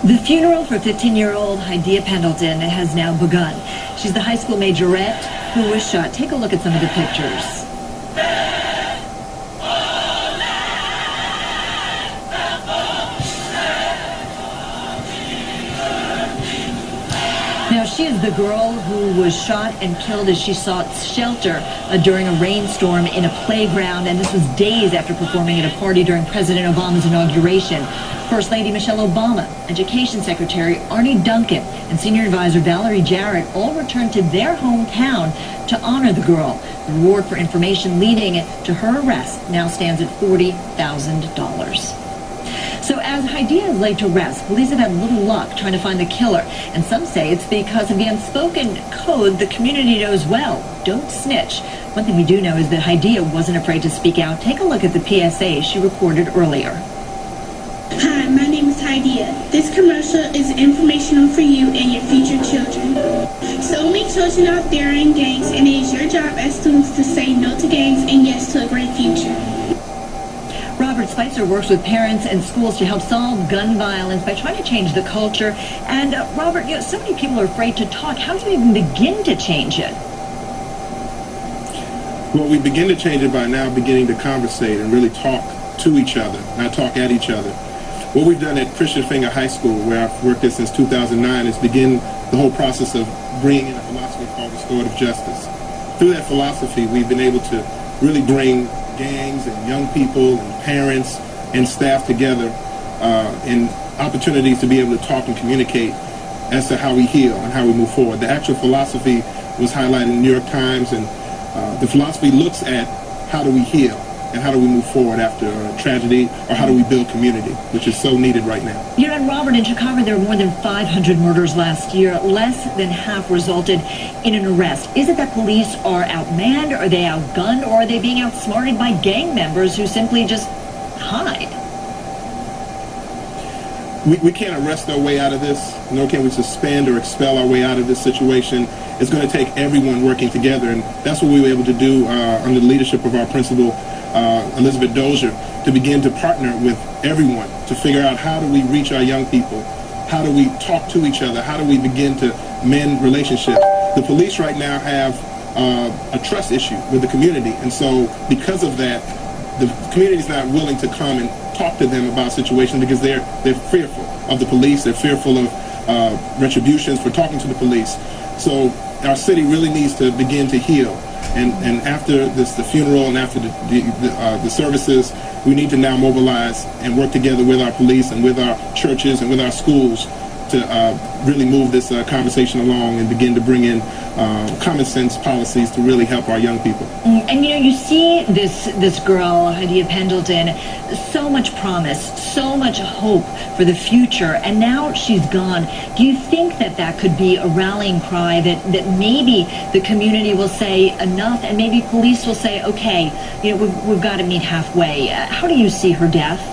The funeral for 15-year-old Hydea Pendleton has now begun. She's the high school majorette who was shot. Take a look at some of the pictures. Now, she is the girl who was shot and killed as she sought shelter during a rainstorm in a playground, and this was days after performing at a party during President Obama's inauguration. First Lady Michelle Obama, Education Secretary Arnie Duncan, and Senior Advisor Valerie Jarrett all returned to their hometown to honor the girl. The reward for information leading to her arrest now stands at $40,000. So as Hydea is laid to rest, police have had little luck trying to find the killer. And some say it's because of the unspoken code the community knows well. Don't snitch. One thing we do know is that Hydea wasn't afraid to speak out. Take a look at the PSA she recorded earlier. Hi, my name is Hydea. This commercial is informational for you and your future children. So many children out there are in gangs, and it is your job as students to say no to gangs and yes to a great future. Robert Spicer works with parents and schools to help solve gun violence by trying to change the culture. And Robert, so many people are afraid to talk. How do we even begin to change it? Well, we begin to change it by now beginning to conversate and really talk to each other, not talk at each other. What we've done at Christian Finger High School, where I've worked there since 2009, is begin the whole process of bringing in a philosophy called restorative justice. Through that philosophy, we've been able to really bring gangs and young people and parents and staff together in opportunities to be able to talk and communicate as to how we heal and how we move forward. The actual philosophy was highlighted in the New York Times, and the philosophy looks at how do we heal and how do we move forward after a tragedy, or how do we build community, which is so needed right now. You know, and Robert, in Chicago, there were more than 500 murders last year. Less than half resulted in an arrest. Is it that police are outmanned, are they outgunned, or are they being outsmarted by gang members who simply just hide? We can't arrest our way out of this, nor can we suspend or expel our way out of this situation. It's going to take everyone working together, and that's what we were able to do under the leadership of our principal, Elizabeth Dozier, to begin to partner with everyone to figure out how do we reach our young people, how do we talk to each other, how do we begin to mend relationships. The police right now have a trust issue with the community, and so because of that, the community is not willing to come and talk to them about situations because they're fearful of the police, they're fearful of retributions for talking to the police. So our city really needs to begin to heal. And after the funeral and after the services, we need to now mobilize and work together with our police and with our churches and with our schools to really move this conversation along and begin to bring in common sense policies to really help our young people. And you know, you see this girl, Hydea Pendleton, so much promise, so much hope for the future, and now she's gone. Do you think that that could be a rallying cry, that maybe the community will say enough, and maybe police will say, okay, you know, we've got to meet halfway? How do you see her death?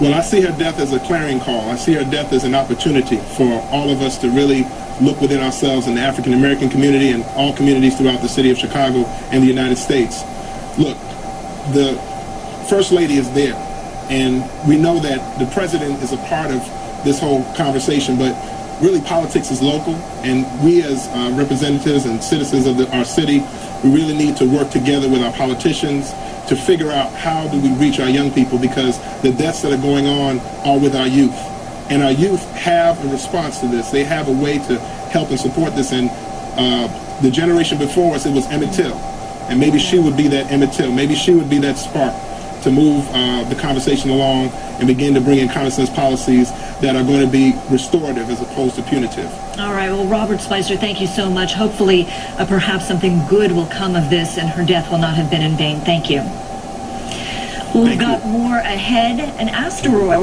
Well, I see her death as a clarion call. I see her death as an opportunity for all of us to really look within ourselves in the African American community and all communities throughout the city of Chicago and the United States. Look, the First Lady is there, and we know that the President is a part of this whole conversation, but really politics is local, and we as representatives and citizens of our city, we really need to work together with our politicians to figure out how do we reach our young people, because the deaths that are going on are with our youth. And our youth have a response to this. They have a way to help and support this. And the generation before us, it was Emmett Till. And maybe she would be that Emmett Till. Maybe she would be that spark to move the conversation along and begin to bring in common sense policies that are going to be restorative as opposed to punitive. All right. Well, Robert Spicer, thank you so much. Hopefully, perhaps something good will come of this and her death will not have been in vain. Thank you. We've got more ahead. An asteroid